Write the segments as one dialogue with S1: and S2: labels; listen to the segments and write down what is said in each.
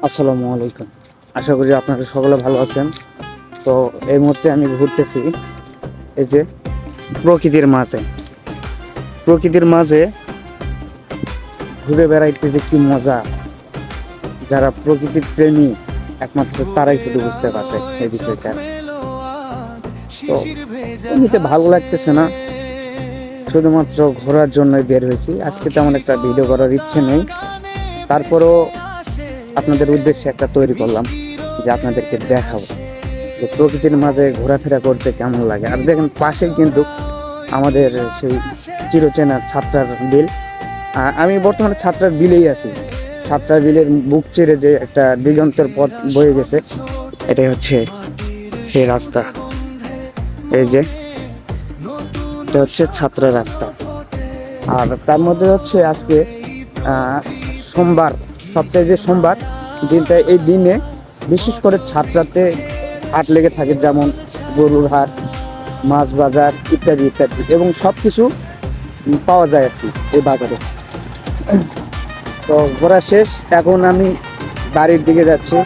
S1: আসসালামু আলাইকুম। আশা করি আপনারা সকলে ভালো আছেন। তো এই মুহূর্তে আমি ঘুরতেছি এই যে প্রকৃতির মাঝে। প্রকৃতির মাঝে ঘুরে বেড়াইতে যে কি মজা, যারা প্রকৃতির প্রেমী একমাত্র তারাই শুধু বুঝতে পারবে এই বিষয়টা। তো এমনিতে ভালো লাগতেছে না, শুধুমাত্র ঘোরার জন্যই বের হয়েছি। আজকে তেমন একটা ভিডিও করার ইচ্ছে নেই, তারপরও আপনাদের উদ্দেশ্যে একটা তৈরি করলাম যে আপনাদেরকে দেখাবো যে প্রকৃতির মাঝে ঘোরাফেরা করতে কেমন লাগে। আর দেখেন পাশেই কিন্তু আমাদের সেই চিরচেনা ছাত্রার বিল। আমি বর্তমানে ছাত্রার বিলেই আছি। ছাত্রার বিলের বুক চিরে যে একটা দিগন্তের পথ বয়ে গেছে, এটাই হচ্ছে সেই রাস্তা। এই যে এটা হচ্ছে ছাত্রা রাস্তা। আর তার মধ্যে হচ্ছে আজকে সোমবার, সপ্তাহে যে সোমবার দিনটা, এই দিনে বিশেষ করে ছাত্রাতে হাট লেগে থাকে, যেমন গরুর হাট, মাছ বাজার ইত্যাদি ইত্যাদি, এবং সব কিছু পাওয়া যায় আর কি এই বাজারে। তো ঘোরা শেষ, এখন আমি বাড়ির দিকে যাচ্ছি।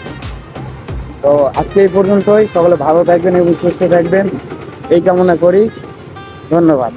S1: তো আজকে এই পর্যন্তই। সকলে ভালো থাকবেন এবং সুস্থ থাকবেন এই কামনা করি। ধন্যবাদ।